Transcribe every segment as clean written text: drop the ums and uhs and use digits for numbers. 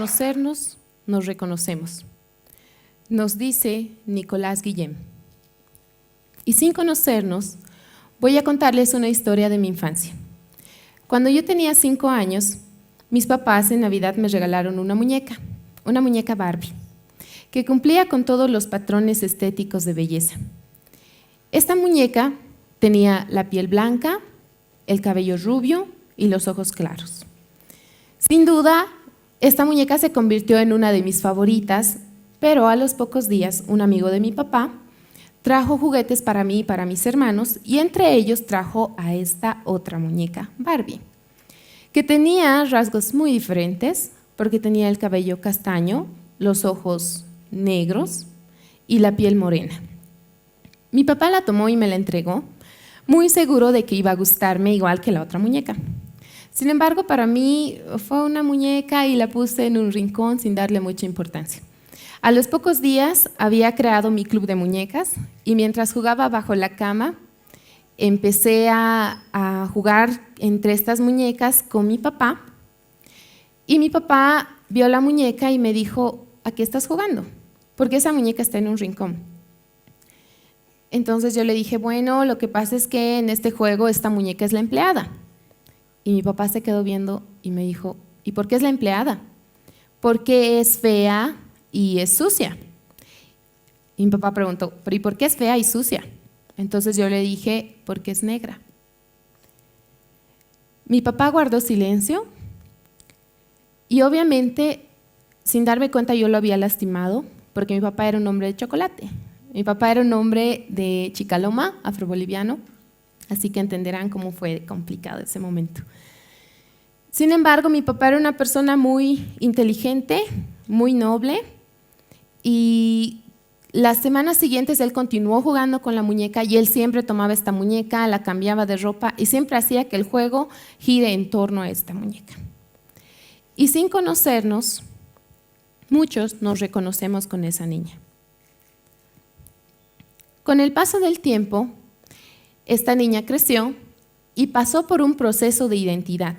conocernos, nos reconocemos, nos dice Nicolás Guillem. Y sin conocernos, voy a contarles una historia de mi infancia. Cuando yo tenía 5 años, mis papás en Navidad me regalaron una muñeca Barbie, que cumplía con todos los patrones estéticos de belleza. Esta muñeca tenía la piel blanca, el cabello rubio y los ojos claros. Sin duda, esta muñeca se convirtió en una de mis favoritas, pero a los pocos días un amigo de mi papá trajo juguetes para mí y para mis hermanos, y entre ellos trajo a esta otra muñeca Barbie, que tenía rasgos muy diferentes, porque tenía el cabello castaño, los ojos negros y la piel morena. Mi papá la tomó y me la entregó, muy seguro de que iba a gustarme igual que la otra muñeca. Sin embargo, para mí fue una muñeca y la puse en un rincón sin darle mucha importancia. A los pocos días había creado mi club de muñecas y mientras jugaba bajo la cama, empecé a jugar entre estas muñecas con mi papá, y mi papá vio la muñeca y me dijo: ¿a qué estás jugando? Porque esa muñeca está en un rincón. Entonces yo le dije: bueno, lo que pasa es que en este juego esta muñeca es la empleada. Y mi papá se quedó viendo y me dijo: ¿y por qué es la empleada? Porque es fea y es sucia. Y mi papá preguntó: ¿pero y por qué es fea y sucia? Entonces yo le dije: porque es negra. Mi papá guardó silencio y obviamente, sin darme cuenta, yo lo había lastimado, porque mi papá era un hombre de chocolate. Mi papá era un hombre de Chicaloma, afroboliviano, así que entenderán cómo fue complicado ese momento. Sin embargo, mi papá era una persona muy inteligente, muy noble, y las semanas siguientes él continuó jugando con la muñeca y él siempre tomaba esta muñeca, la cambiaba de ropa y siempre hacía que el juego gire en torno a esta muñeca. Y sin conocernos, muchos nos reconocemos con esa niña. Con el paso del tiempo, esta niña creció y pasó por un proceso de identidad.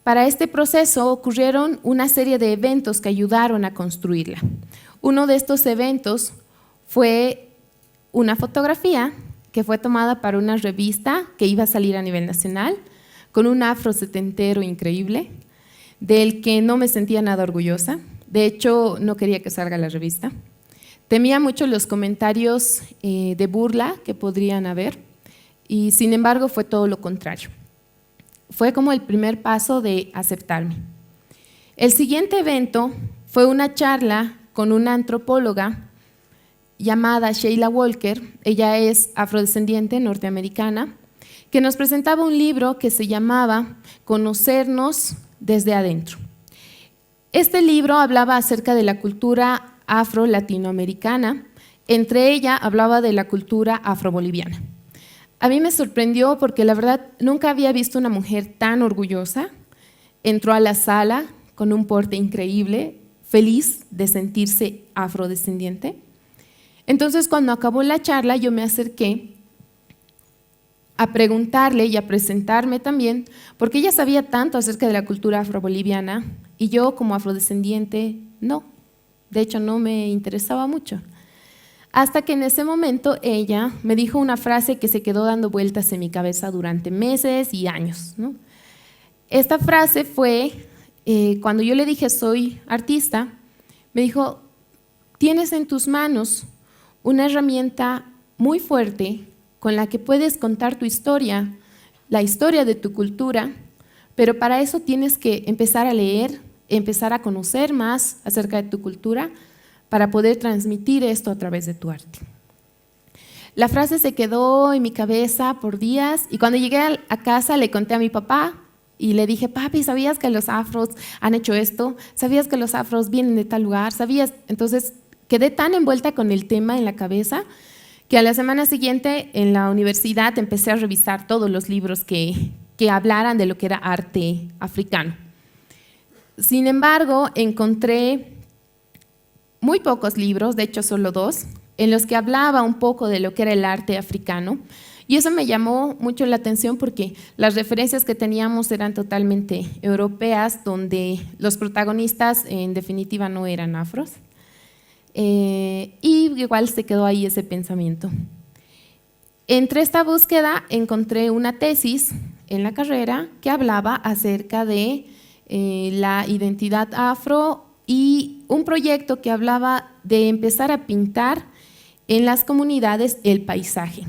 Para este proceso ocurrieron una serie de eventos que ayudaron a construirla. Uno de estos eventos fue una fotografía que fue tomada para una revista que iba a salir a nivel nacional, con un afro setentero increíble, del que no me sentía nada orgullosa. De hecho, no quería que salga la revista. Temía mucho los comentarios de burla que podrían haber, y sin embargo fue todo lo contrario. Fue como el primer paso de aceptarme. El siguiente evento fue una charla con una antropóloga llamada Sheila Walker. Ella es afrodescendiente norteamericana, que nos presentaba un libro que se llamaba Conocernos desde adentro. Este libro hablaba acerca de la cultura afro-latinoamericana, entre ella hablaba de la cultura afroboliviana. A mí me sorprendió porque la verdad nunca había visto una mujer tan orgullosa. Entró a la sala con un porte increíble, feliz de sentirse afrodescendiente. Entonces, cuando acabó la charla, yo me acerqué a preguntarle y a presentarme también, porque ella sabía tanto acerca de la cultura afroboliviana y yo como afrodescendiente no, de hecho no me interesaba mucho. Hasta que en ese momento ella me dijo una frase que se quedó dando vueltas en mi cabeza durante meses y años, ¿no? Esta frase fue, cuando yo le dije soy artista, me dijo: tienes en tus manos una herramienta muy fuerte con la que puedes contar tu historia, la historia de tu cultura, pero para eso tienes que empezar a leer, empezar a conocer más acerca de tu cultura, para poder transmitir esto a través de tu arte. La frase se quedó en mi cabeza por días y cuando llegué a casa le conté a mi papá y le dije: papi, ¿sabías que los afros han hecho esto? ¿Sabías que los afros vienen de tal lugar? ¿Sabías? Entonces quedé tan envuelta con el tema en la cabeza que a la semana siguiente en la universidad empecé a revisar todos los libros que hablaran de lo que era arte africano. Sin embargo, encontré muy pocos libros, de hecho solo 2, en los que hablaba un poco de lo que era el arte africano, Y eso me llamó mucho la atención porque las referencias que teníamos eran totalmente europeas, donde los protagonistas en definitiva no eran afros. Y igual se quedó ahí ese pensamiento. Entre esta búsqueda encontré una tesis en la carrera que hablaba acerca de la identidad afro y un proyecto que hablaba de empezar a pintar en las comunidades el paisaje,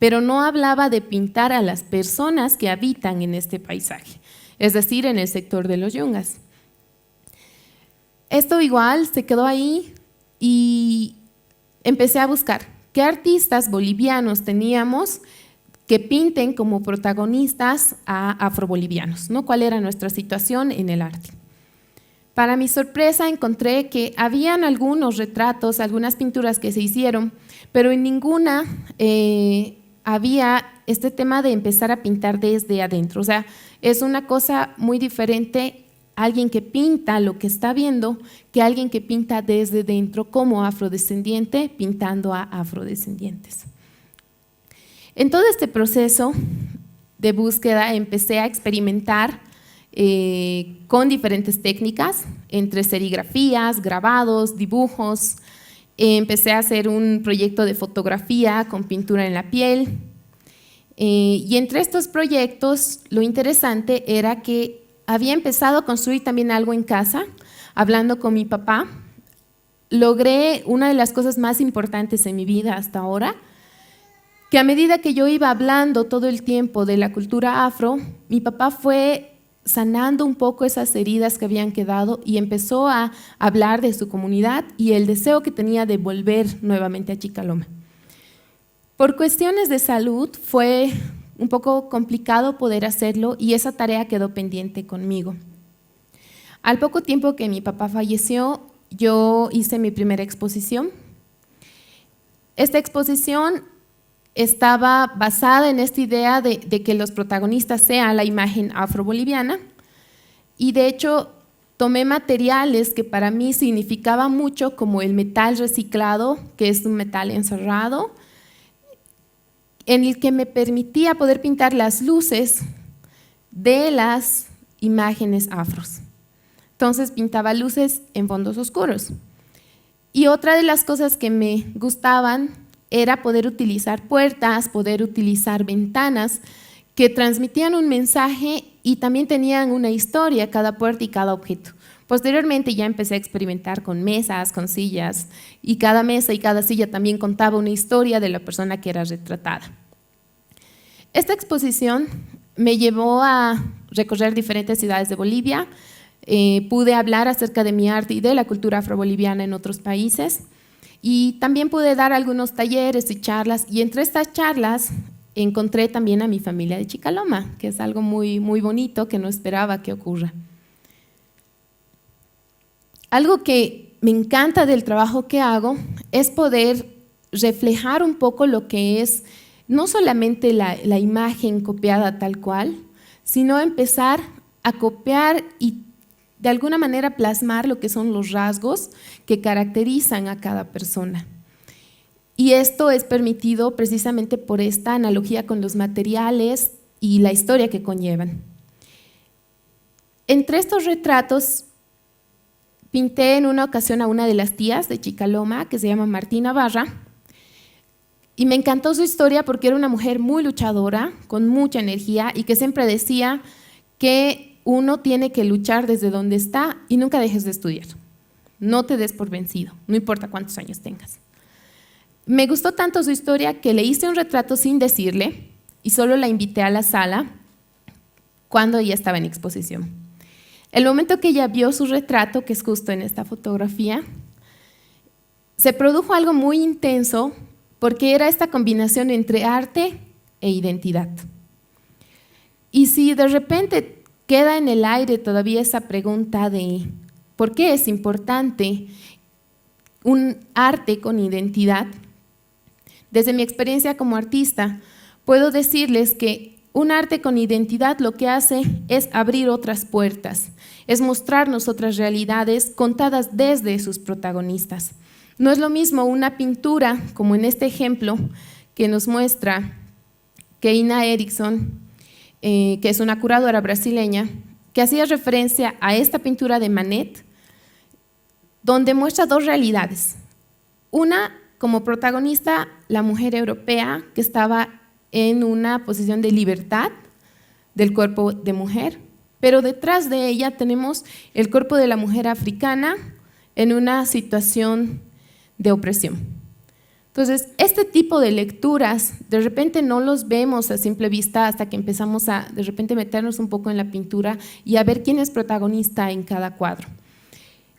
pero no hablaba de pintar a las personas que habitan en este paisaje, es decir, en el sector de los yungas. Esto igual se quedó ahí y empecé a buscar qué artistas bolivianos teníamos que pinten como protagonistas a afrobolivianos, ¿no? ¿Cuál era nuestra situación en el arte? Para mi sorpresa encontré que habían algunos retratos, algunas pinturas que se hicieron, pero en ninguna había este tema de empezar a pintar desde adentro. O sea, es una cosa muy diferente alguien que pinta lo que está viendo que alguien que pinta desde dentro como afrodescendiente, pintando a afrodescendientes. En todo este proceso de búsqueda empecé a experimentar con diferentes técnicas, entre serigrafías, grabados, dibujos. Empecé a hacer un proyecto de fotografía con pintura en la piel. Y entre estos proyectos, lo interesante era que había empezado a construir también algo en casa, hablando con mi papá. Logré una de las cosas más importantes en mi vida hasta ahora, que a medida que yo iba hablando todo el tiempo de la cultura afro, mi papá fue sanando un poco esas heridas que habían quedado y empezó a hablar de su comunidad y el deseo que tenía de volver nuevamente a Chicaloma. Por cuestiones de salud fue un poco complicado poder hacerlo y esa tarea quedó pendiente conmigo. Al poco tiempo que mi papá falleció, yo hice mi primera exposición. Esta exposición estaba basada en esta idea de que los protagonistas sean la imagen afroboliviana y de hecho tomé materiales que para mí significaban mucho, como el metal reciclado, que es un metal encerrado, en el que me permitía poder pintar las luces de las imágenes afros. Entonces pintaba luces en fondos oscuros. Y otra de las cosas que me gustaban era poder utilizar puertas, poder utilizar ventanas que transmitían un mensaje y también tenían una historia cada puerta y cada objeto. Posteriormente ya empecé a experimentar con mesas, con sillas, y cada mesa y cada silla también contaba una historia de la persona que era retratada. Esta exposición me llevó a recorrer diferentes ciudades de Bolivia, pude hablar acerca de mi arte y de la cultura afroboliviana en otros países, y también pude dar algunos talleres y charlas, y entre estas charlas encontré también a mi familia de Chicaloma, que es algo muy, muy bonito que no esperaba que ocurra. Algo que me encanta del trabajo que hago es poder reflejar un poco lo que es no solamente la imagen copiada tal cual, sino empezar a copiar y de alguna manera plasmar lo que son los rasgos que caracterizan a cada persona. Y esto es permitido precisamente por esta analogía con los materiales y la historia que conllevan. Entre estos retratos, pinté en una ocasión a una de las tías de Chicaloma, que se llama Martina Barra, y me encantó su historia porque era una mujer muy luchadora, con mucha energía, y que siempre decía que uno tiene que luchar desde donde está y nunca dejes de estudiar. No te des por vencido, no importa cuántos años tengas. Me gustó tanto su historia que le hice un retrato sin decirle y solo la invité a la sala cuando ella estaba en exposición. El momento que ella vio su retrato, que es justo en esta fotografía, se produjo algo muy intenso porque era esta combinación entre arte e identidad. Y si de repente queda en el aire todavía esa pregunta de ¿por qué es importante un arte con identidad? Desde mi experiencia como artista, puedo decirles que un arte con identidad lo que hace es abrir otras puertas, es mostrarnos otras realidades contadas desde sus protagonistas. No es lo mismo una pintura, como en este ejemplo, que nos muestra Keina Erickson, que es una curadora brasileña, que hacía referencia a esta pintura de Manet, donde muestra dos realidades. Una, como protagonista, la mujer europea que estaba en una posición de libertad del cuerpo de mujer, pero detrás de ella tenemos el cuerpo de la mujer africana en una situación de opresión. Entonces, este tipo de lecturas de repente no los vemos a simple vista hasta que empezamos a de repente meternos un poco en la pintura y a ver quién es protagonista en cada cuadro.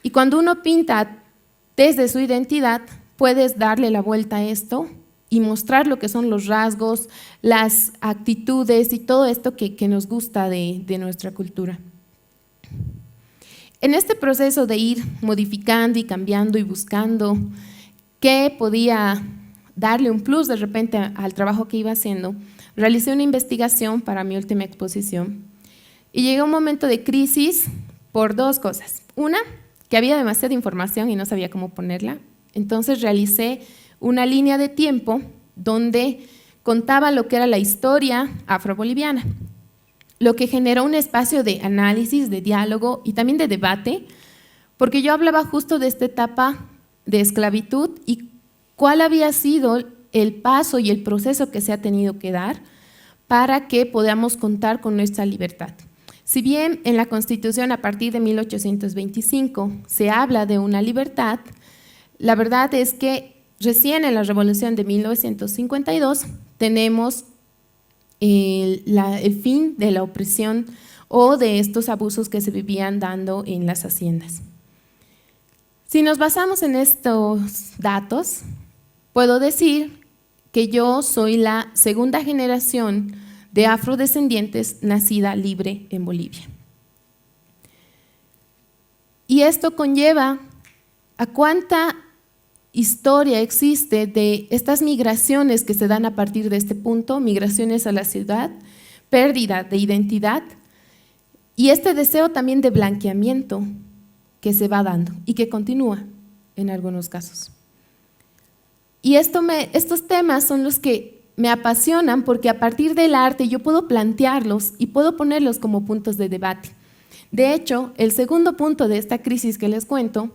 Y cuando uno pinta desde su identidad, puedes darle la vuelta a esto y mostrar lo que son los rasgos, las actitudes y todo esto que nos gusta de nuestra cultura. En este proceso de ir modificando y cambiando y buscando qué podía darle un plus de repente al trabajo que iba haciendo, realicé una investigación para mi última exposición y llegué a un momento de crisis por dos cosas. Una, que había demasiada información y no sabía cómo ponerla, entonces realicé una línea de tiempo donde contaba lo que era la historia afroboliviana, lo que generó un espacio de análisis, de diálogo y también de debate, porque yo hablaba justo de esta etapa de esclavitud y cuál había sido el paso y el proceso que se ha tenido que dar para que podamos contar con nuestra libertad. Si bien en la Constitución a partir de 1825 se habla de una libertad, la verdad es que recién en la Revolución de 1952 tenemos el fin de la opresión o de estos abusos que se vivían dando en las haciendas. Si nos basamos en estos datos, puedo decir que yo soy la segunda generación de afrodescendientes nacida libre en Bolivia. Y esto conlleva a cuánta historia existe de estas migraciones que se dan a partir de este punto, migraciones a la ciudad, pérdida de identidad y este deseo también de blanqueamiento que se va dando y que continúa en algunos casos. Y estos temas son los que me apasionan porque a partir del arte yo puedo plantearlos y puedo ponerlos como puntos de debate. De hecho, el segundo punto de esta crisis que les cuento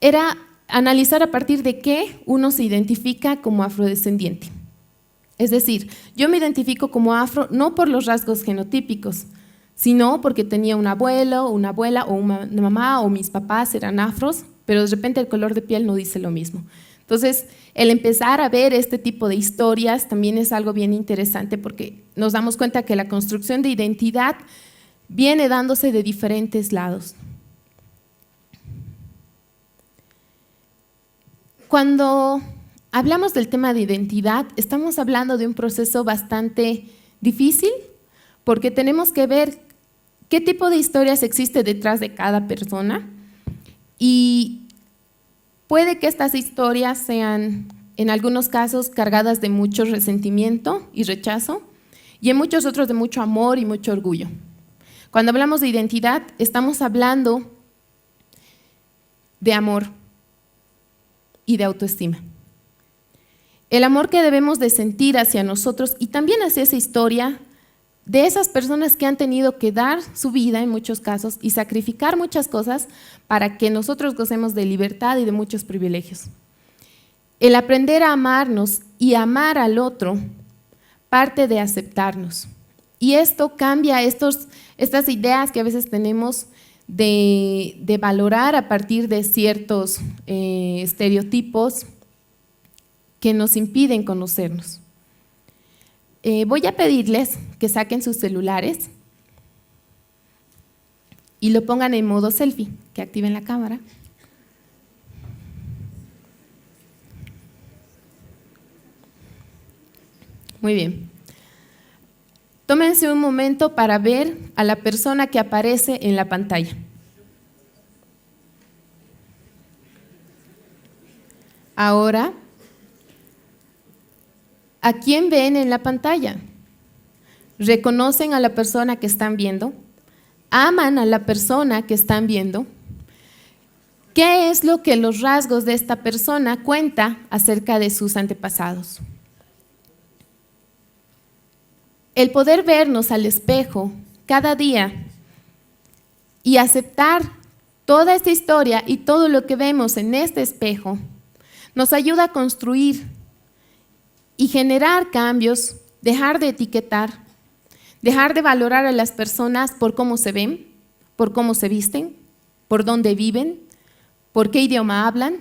era analizar a partir de qué uno se identifica como afrodescendiente. Es decir, yo me identifico como afro no por los rasgos genotípicos, sino porque tenía un abuelo, una abuela o una mamá o mis papás eran afros, pero de repente el color de piel no dice lo mismo. Entonces, el empezar a ver este tipo de historias también es algo bien interesante porque nos damos cuenta que la construcción de identidad viene dándose de diferentes lados. Cuando hablamos del tema de identidad, estamos hablando de un proceso bastante difícil porque tenemos que ver qué tipo de historias existe detrás de cada persona y puede que estas historias sean en algunos casos cargadas de mucho resentimiento y rechazo y en muchos otros de mucho amor y mucho orgullo. Cuando hablamos de identidad, estamos hablando de amor y de autoestima. El amor que debemos de sentir hacia nosotros y también hacia esa historia de esas personas que han tenido que dar su vida en muchos casos y sacrificar muchas cosas para que nosotros gocemos de libertad y de muchos privilegios. El aprender a amarnos y amar al otro parte de aceptarnos. Y esto cambia estas ideas que a veces tenemos de valorar a partir de ciertos estereotipos que nos impiden conocernos. Voy a pedirles que saquen sus celulares y lo pongan en modo selfie, que activen la cámara. Muy bien. Tómense un momento para ver a la persona que aparece en la pantalla. Ahora, ¿a quién ven en la pantalla? ¿Reconocen a la persona que están viendo? ¿Aman a la persona que están viendo? ¿Qué es lo que los rasgos de esta persona cuenta acerca de sus antepasados? el poder vernos al espejo cada día y aceptar toda esta historia y todo lo que vemos en este espejo nos ayuda a construir y generar cambios, dejar de etiquetar, dejar de valorar a las personas por cómo se ven, por cómo se visten, por dónde viven, por qué idioma hablan,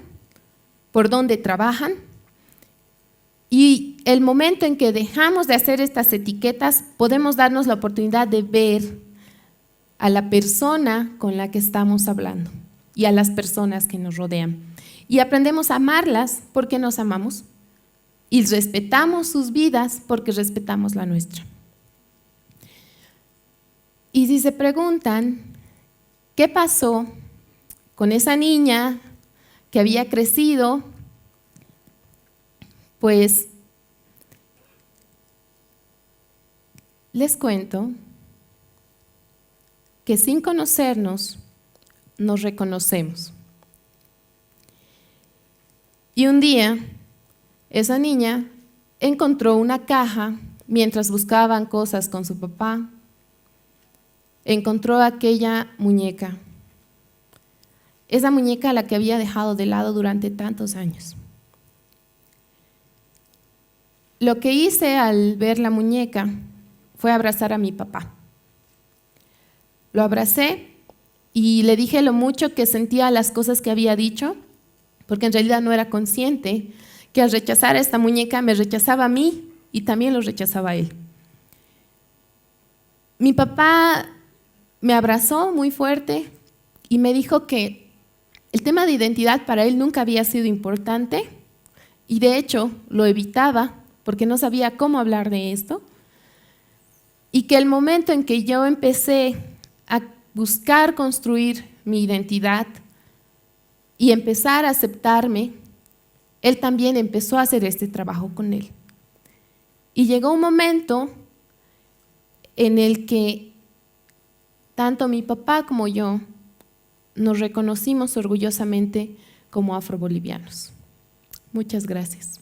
por dónde trabajan. Y el momento en que dejamos de hacer estas etiquetas, podemos darnos la oportunidad de ver a la persona con la que estamos hablando y a las personas que nos rodean. Y aprendemos a amarlas porque nos amamos y respetamos sus vidas porque respetamos la nuestra. Y si se preguntan, ¿qué pasó con esa niña que había crecido? Pues les cuento que sin conocernos nos reconocemos. Y un día esa niña encontró una caja mientras buscaban cosas con su papá. Encontró aquella muñeca, esa muñeca a la que había dejado de lado durante tantos años. Lo que hice al ver la muñeca fue abrazar a mi papá. Lo abracé y le dije lo mucho que sentía las cosas que había dicho, porque en realidad no era consciente que al rechazar a esta muñeca me rechazaba a mí y también lo rechazaba a él. Mi papá me abrazó muy fuerte y me dijo que el tema de identidad para él nunca había sido importante y de hecho lo evitaba porque no sabía cómo hablar de esto, y que el momento en que yo empecé a buscar construir mi identidad y empezar a aceptarme, él también empezó a hacer este trabajo con él. Y llegó un momento en el que tanto mi papá como yo nos reconocimos orgullosamente como afrobolivianos. Muchas gracias.